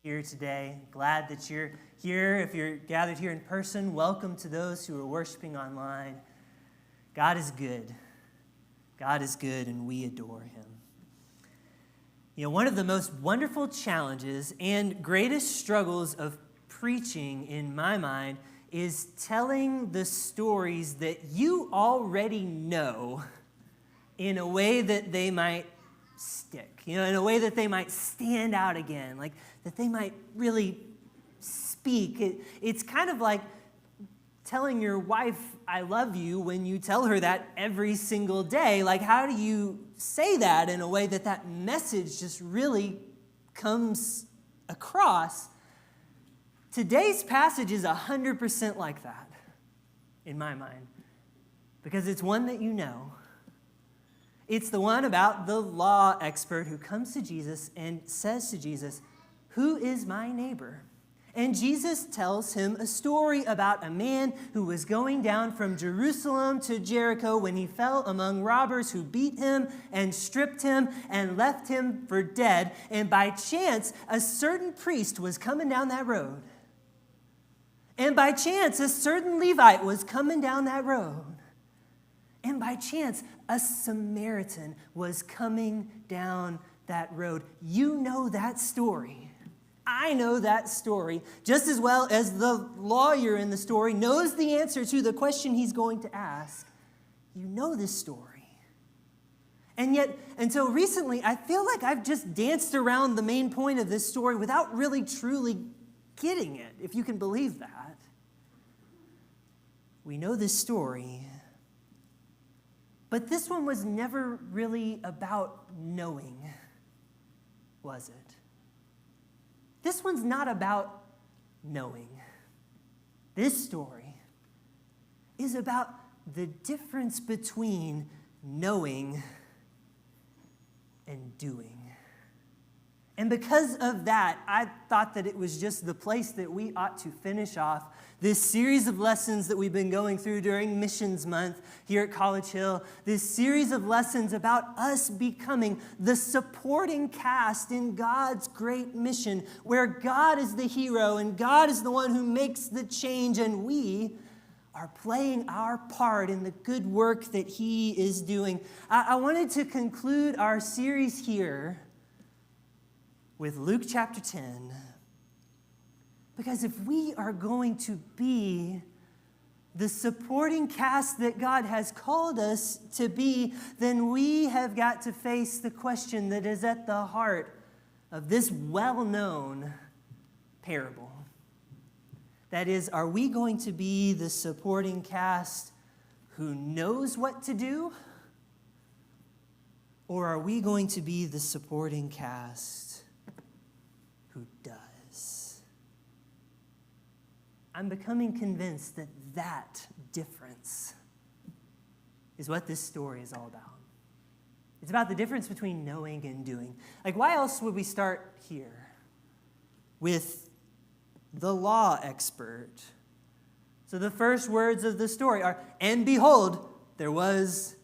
here today. Glad that you're here. If you're gathered here in person, welcome to those who are worshiping online. God is good. God is good, and we adore him. You know, one of the most wonderful challenges and greatest struggles of preaching, in my mind, is telling the stories that you already know in a way that they might stick, in a way that they might stand out again, like that they might really speak. It's kind of like telling your wife, I love you, when you tell her that every single day. Like, how do you say that in a way that that message just really comes across? Today's passage is 100% like that, in my mind, because it's one that you know. It's the one about the law expert who comes to Jesus and says to Jesus, "Who is my neighbor?" And Jesus tells him a story about a man who was going down from Jerusalem to Jericho when he fell among robbers who beat him and stripped him and left him for dead. And by chance, a certain priest was coming down that road. And by chance, a certain Levite was coming down that road. And by chance, a Samaritan was coming down that road. You know that story. I know that story just as well as the lawyer in the story knows the answer to the question he's going to ask. You know this story. And yet, until recently, I feel like I've just danced around the main point of this story without really truly getting it, if you can believe that. We know this story, but this one was never really about knowing, was it? This one's not about knowing. This story is about the difference between knowing and doing. And because of that, I thought that it was just the place that we ought to finish off this series of lessons that we've been going through during Missions Month here at College Hill, this series of lessons about us becoming the supporting cast in God's great mission, where God is the hero and God is the one who makes the change, and we are playing our part in the good work that he is doing. I wanted to conclude our series here with Luke chapter 10, because if we are going to be the supporting cast that God has called us to be, then we have got to face the question that is at the heart of this well-known parable. That is, are we going to be the supporting cast who knows what to do? Or are we going to be the supporting cast who does? I'm becoming convinced that that difference is what this story is all about. It's about the difference between knowing and doing. Like, why else would we start here with the law expert? So the first words of the story are, "And behold, there was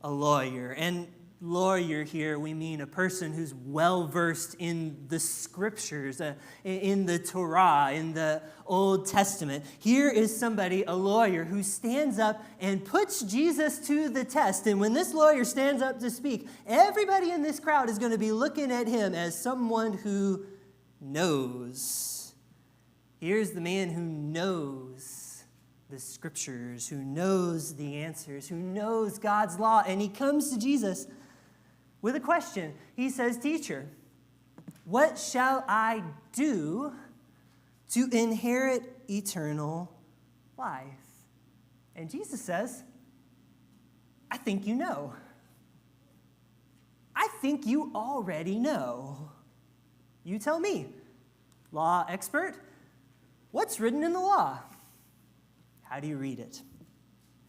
a lawyer." And lawyer here, we mean a person who's well-versed in the scriptures, in the Torah, in the Old Testament. Here is somebody, a lawyer, who stands up and puts Jesus to the test. And when this lawyer stands up to speak, everybody in this crowd is going to be looking at him as someone who knows. Here's the man who knows the scriptures, who knows the answers, who knows God's law. And he comes to Jesus with a question. He says, "Teacher, what shall I do to inherit eternal life?" And Jesus says, "I think you know. I think you already know. You tell me, law expert, what's written in the law? How do you read it?"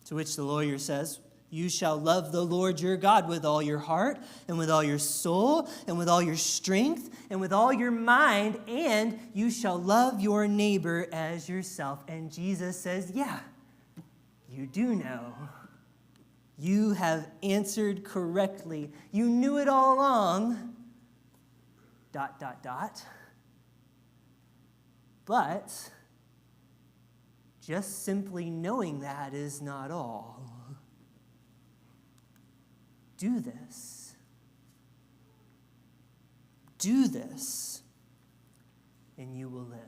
To which the lawyer says, "You shall love the Lord your God with all your heart and with all your soul and with all your strength and with all your mind, and you shall love your neighbor as yourself." And Jesus says, "Yeah, you do know. You have answered correctly. You knew it all along. ... But just simply knowing that is not all. Do this. Do this, and you will live.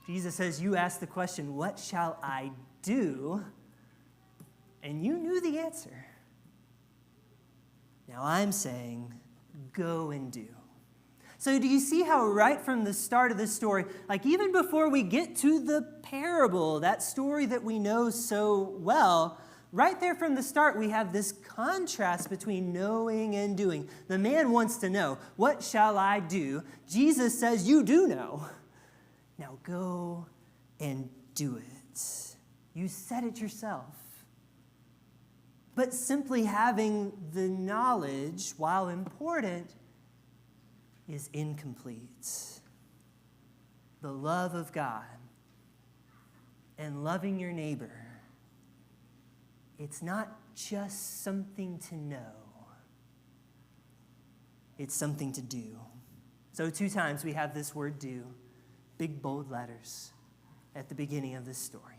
Jesus says, you ask the question, what shall I do? And you knew the answer. Now I'm saying, go and do. So do you see how right from the start of this story, like even before we get to the parable, that story that we know so well, right there from the start, we have this contrast between knowing and doing. The man wants to know, what shall I do? Jesus says, you do know. Now go and do it. You said it yourself. But simply having the knowledge, while important, is incomplete. The love of God and loving your neighbor, it's not just something to know. It's something to do. So 2 times we have this word do, big bold letters at the beginning of this story.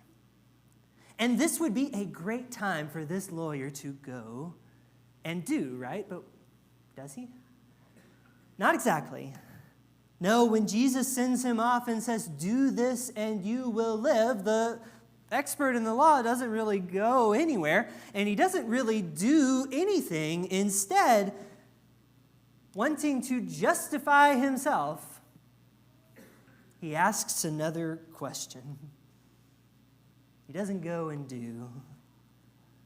And this would be a great time for this lawyer to go and do, right? But does he? Not exactly. No, when Jesus sends him off and says, do this and you will live, the expert in the law doesn't really go anywhere, and he doesn't really do anything. Instead, wanting to justify himself, he asks another question. He doesn't go and do.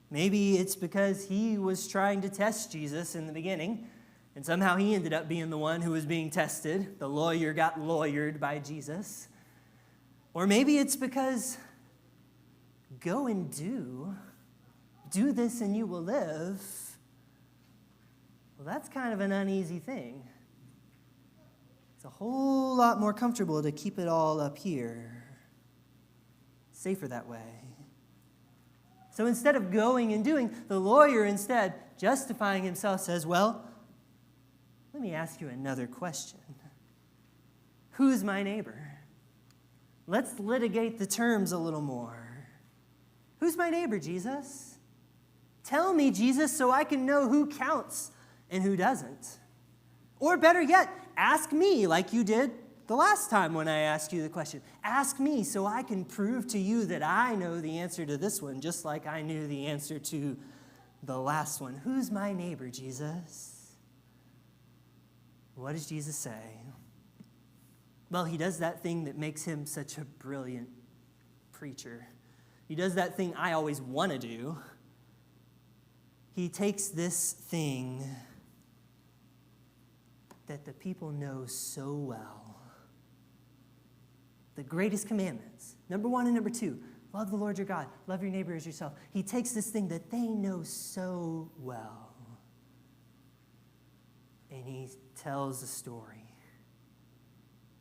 Maybe it's because he was trying to test Jesus in the beginning, and somehow he ended up being the one who was being tested. The lawyer got lawyered by Jesus. Or maybe it's because go and do this and you will live. Well, that's kind of an uneasy thing. It's a whole lot more comfortable to keep it all up here. Safer that way. So instead of going and doing, the lawyer instead, justifying himself, says, well, let me ask you another question. Who's my neighbor? Let's litigate the terms a little more. Who's my neighbor, Jesus? Tell me, Jesus, so I can know who counts and who doesn't. Or better yet, ask me like you did the last time when I asked you the question. Ask me so I can prove to you that I know the answer to this one, just like I knew the answer to the last one. Who's my neighbor, Jesus? What does Jesus say? Well, he does that thing that makes him such a brilliant preacher. He does that thing I always want to do. He takes this thing that the people know so well. The greatest commandments, number 1 and number 2, love the Lord your God, love your neighbor as yourself. He takes this thing that they know so well, and he tells a story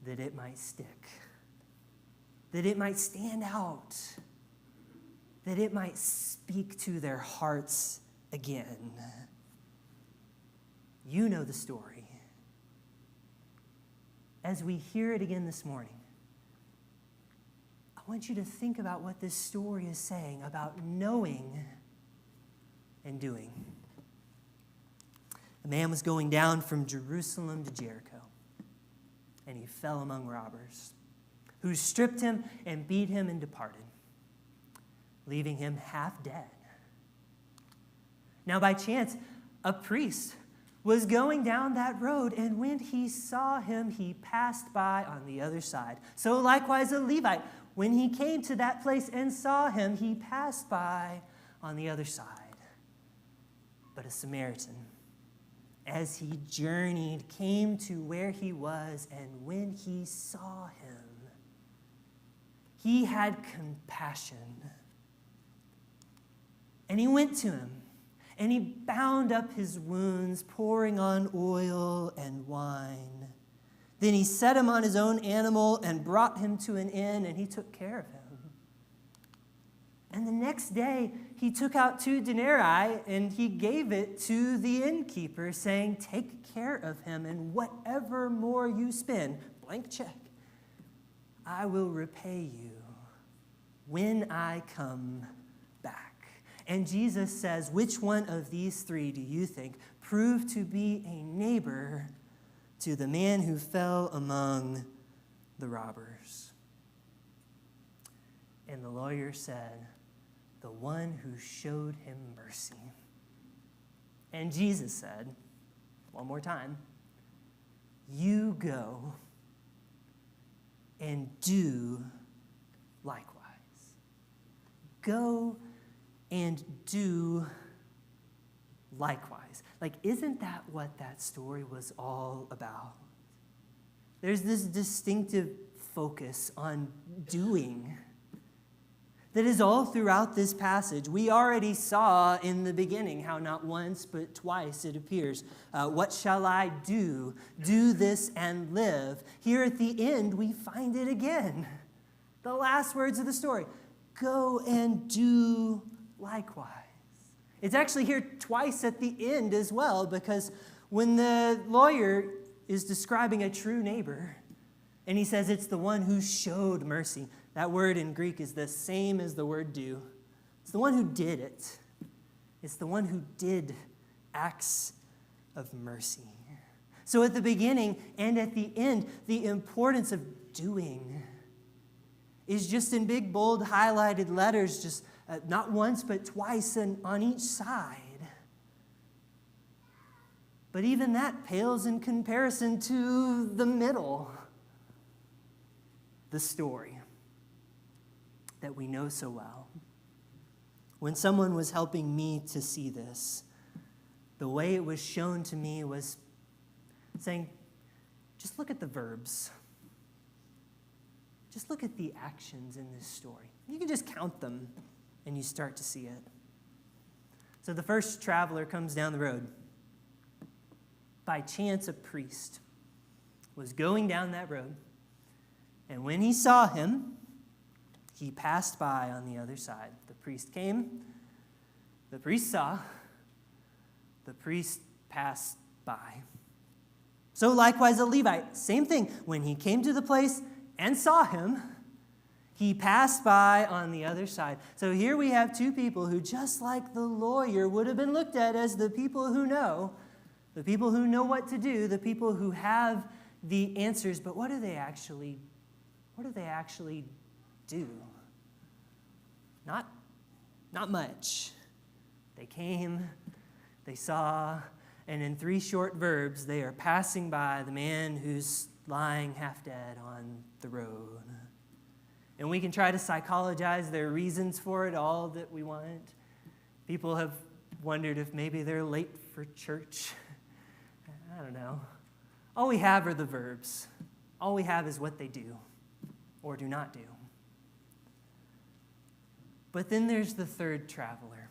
that it might stick, that it might stand out, that it might speak to their hearts again. You know the story. As we hear it again this morning, I want you to think about what this story is saying about knowing and doing. A man was going down from Jerusalem to Jericho, and he fell among robbers, who stripped him and beat him and departed, leaving him half dead. Now by chance, a priest was going down that road, and when he saw him, he passed by on the other side. So likewise a Levite, when he came to that place and saw him, he passed by on the other side. But a Samaritan, as he journeyed, came to where he was, and when he saw him, he had compassion. And he went to him, and he bound up his wounds, pouring on oil and wine. Then he set him on his own animal and brought him to an inn, and he took care of him. And the next day, he took out 2 denarii, and he gave it to the innkeeper, saying, take care of him, and whatever more you spend, blank check, I will repay you when I come back. And Jesus says, which one of these three do you think proved to be a neighbor to the man who fell among the robbers? And the lawyer said, the one who showed him mercy. And Jesus said, one more time, you go and do likewise. Go and do likewise. Like, isn't that what that story was all about? There's this distinctive focus on doing that is all throughout this passage. We already saw in the beginning how not once but twice it appears. What shall I do? Do this and live. Here at the end, we find it again. The last words of the story. Go and do likewise. It's actually here twice at the end as well, because when the lawyer is describing a true neighbor, and he says it's the one who showed mercy. That word in Greek is the same as the word do. It's the one who did it. It's the one who did acts of mercy. So at the beginning and at the end, the importance of doing is just in big, bold, highlighted letters, just not once but twice and on each side. But even that pales in comparison to the middle, the story that we know so well. When someone was helping me to see this, the way it was shown to me was saying, just look at the verbs. Just look at the actions in this story. You can just count them and you start to see it. So the first traveler comes down the road. By chance, a priest was going down that road, and when he saw him, he passed by on the other side. The priest came, the priest saw, the priest passed by. So likewise a Levite, same thing. When he came to the place and saw him, he passed by on the other side. So here we have two people who, just like the lawyer, would have been looked at as the people who know what to do, the people who have the answers. But what do they actually do? Not much. They came, they saw, and in three short verbs, they are passing by the man who's lying half dead on the road. And we can try to psychologize their reasons for it all that we want. People have wondered if maybe they're late for church. I don't know. All we have are the verbs. All we have is what they do or do not do. But then there's the third traveler.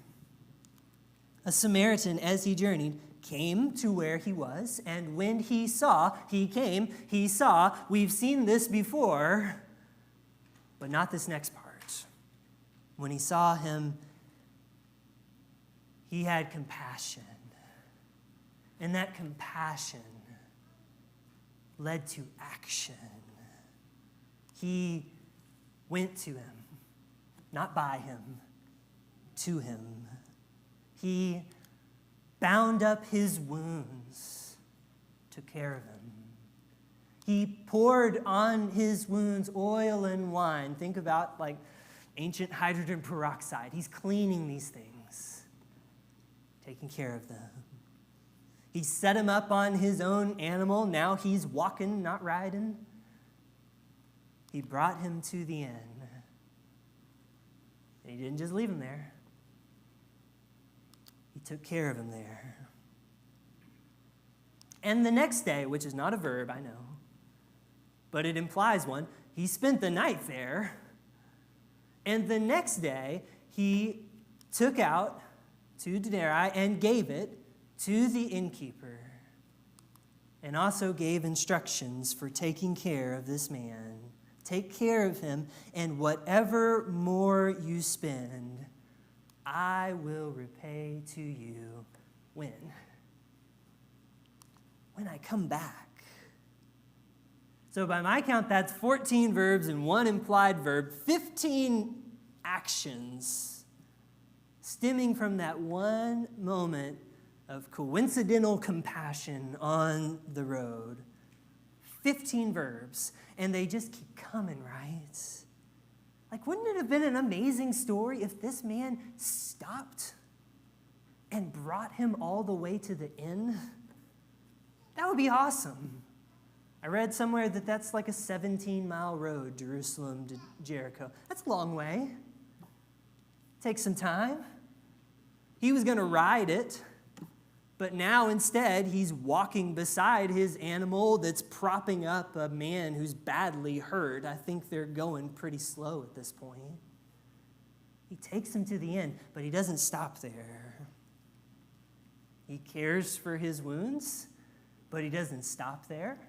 A Samaritan, as he journeyed, came to where he was, and when he saw, he came, he saw. We've seen this before, but not this next part. When he saw him, he had compassion. And that compassion led to action. He went to him, not by him, to him. He bound up his wounds, took care of him. He poured on his wounds oil and wine. Think about like ancient hydrogen peroxide. He's cleaning these things, taking care of them. He set him up on his own animal. Now he's walking, not riding. He brought him to the inn. And he didn't just leave him there. He took care of him there. And the next day, which is not a verb, I know, but it implies one, he spent the night there. And the next day, he took out 2 denarii and gave it to the innkeeper, and also gave instructions for taking care of this man. Take care of him, and whatever more you spend, I will repay to you when? When I come back. So by my count, that's 14 verbs and one implied verb, 15 actions stemming from that one moment of coincidental compassion on the road. 15 verbs, and they just keep coming, right? Like, wouldn't it have been an amazing story if this man stopped and brought him all the way to the inn? That would be awesome. I read somewhere that that's like a 17-mile road, Jerusalem to Jericho. That's a long way. Takes some time. He was going to ride it, but now instead he's walking beside his animal that's propping up a man who's badly hurt. I think they're going pretty slow at this point. He takes him to the inn, but he doesn't stop there. He cares for his wounds, but he doesn't stop there.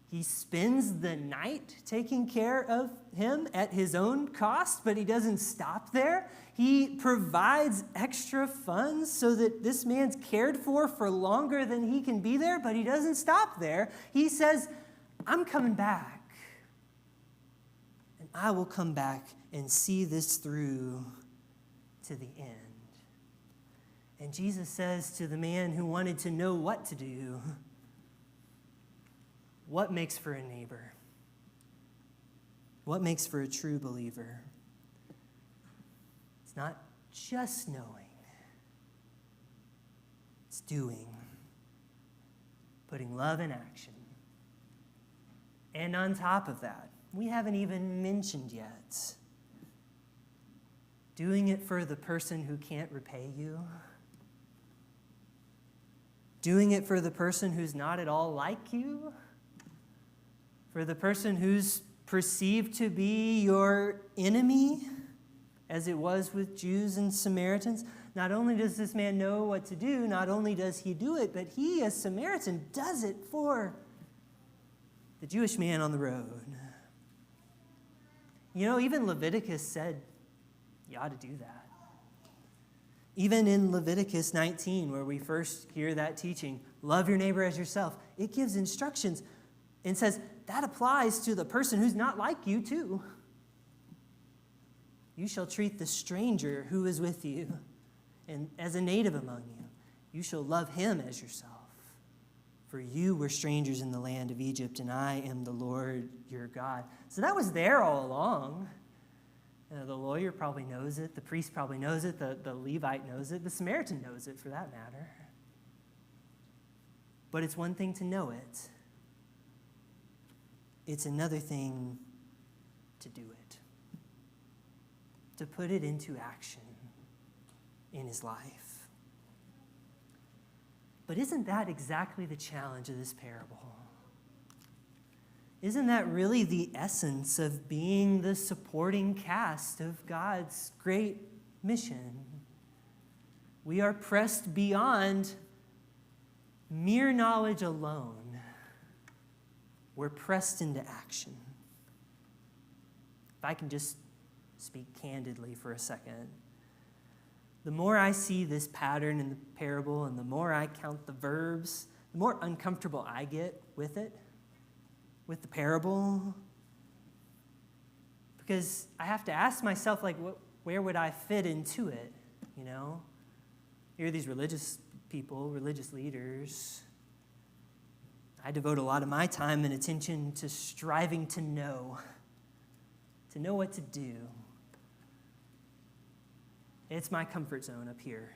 He spends the night taking care of him at his own cost, but he doesn't stop there. He provides extra funds so that this man's cared for longer than he can be there, but he doesn't stop there. He says, I'm coming back, and I will come back and see this through to the end. And Jesus says to the man who wanted to know what to do, what makes for a neighbor? What makes for a true believer? It's not just knowing. It's doing. Putting love in action. And on top of that, we haven't even mentioned yet, doing it for the person who can't repay you. Doing it for the person who's not at all like you. For the person who's perceived to be your enemy, as it was with Jews and Samaritans. Not only does this man know what to do, not only does he do it, but he, as Samaritan, does it for the Jewish man on the road. You know, even Leviticus said you ought to do that. Even in Leviticus 19, where we first hear that teaching, love your neighbor as yourself, it gives instructions and says, that applies to the person who's not like you, too. You shall treat the stranger who is with you and as a native among you. You shall love him as yourself. For you were strangers in the land of Egypt, and I am the Lord your God. So that was there all along. The lawyer probably knows it. The priest probably knows it. The Levite knows it. The Samaritan knows it, for that matter. But it's one thing to know it. It's another thing to do it, to put it into action in his life. But isn't that exactly the challenge of this parable? Isn't that really the essence of being the supporting cast of God's great mission? We are pressed beyond mere knowledge alone. We're pressed into action. If I can just speak candidly for a second, the more I see this pattern in the parable and the more I count the verbs, the more uncomfortable I get with it, with the parable. Because I have to ask myself, like, where would I fit into it, you know? Here are these religious people, religious leaders. I devote a lot of my time and attention to striving to know what to do. It's my comfort zone up here.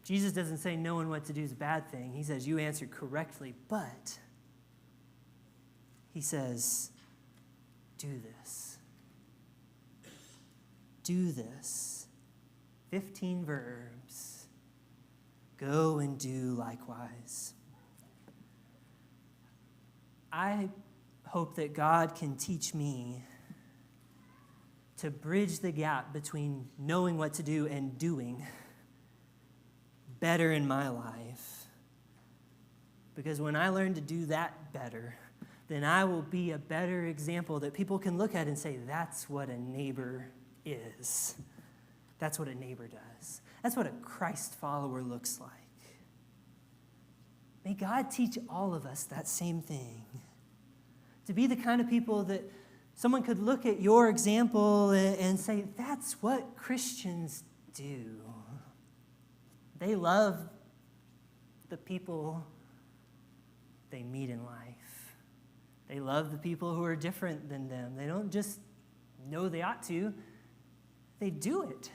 Jesus doesn't say knowing what to do is a bad thing. He says you answered correctly, but he says, do this. Do this. 15 verbs. Go and do likewise. I hope that God can teach me to bridge the gap between knowing what to do and doing better in my life. Because when I learn to do that better, then I will be a better example that people can look at and say, that's what a neighbor is. That's what a neighbor does. That's what a Christ follower looks like. May God teach all of us that same thing. To be the kind of people that someone could look at your example and say, that's what Christians do. They love the people they meet in life. They love the people who are different than them. They don't just know they ought to. They do it.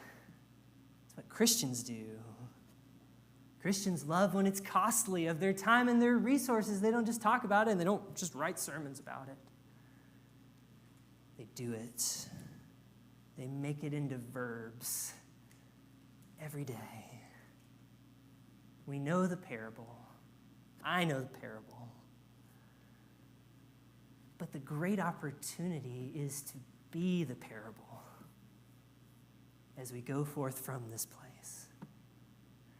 That's what Christians do. Christians love when it's costly of their time and their resources. They don't just talk about it and they don't just write sermons about it. They do it. They make it into verbs every day. We know the parable. I know the parable. But the great opportunity is to be the parable as we go forth from this place.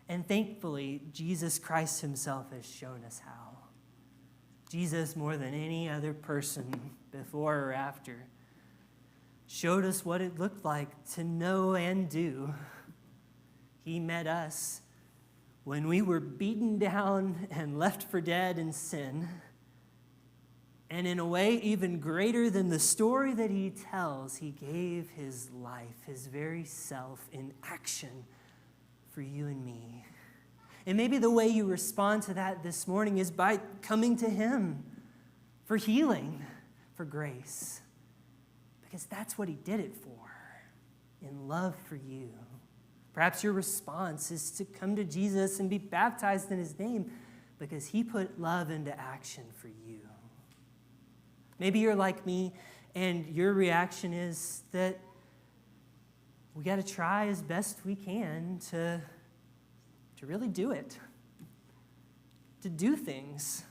And thankfully, Jesus Christ himself has shown us how. Jesus, more than any other person before or after, showed us what it looked like to know and do. He met us when we were beaten down and left for dead in sin. And in a way even greater than the story that he tells, he gave his life, his very self, in action for you and me. And maybe the way you respond to that this morning is by coming to him for healing, for grace. Because that's what he did it for, in love for you. Perhaps your response is to come to Jesus and be baptized in his name because he put love into action for you. Maybe you're like me and your reaction is that we got to try as best we can to really do it, to do things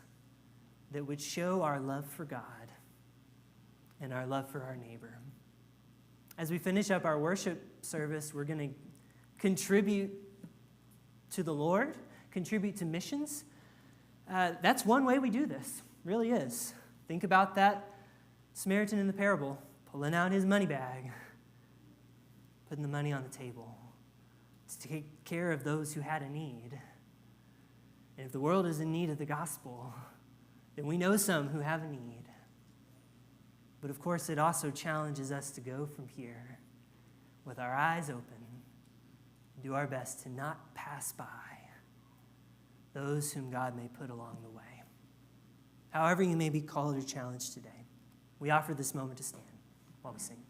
that would show our love for God and our love for our neighbor. As we finish up our worship service, we're going to contribute to the Lord, contribute to missions. That's one way we do this, really is. Think about that Samaritan in the parable, pulling out his money bag, putting the money on the table to take care of those who had a need. And if the world is in need of the gospel, then we know some who have a need. But of course, it also challenges us to go from here with our eyes open, do our best to not pass by those whom God may put along the way. However you may be called or challenged today, we offer this moment to stand while we sing.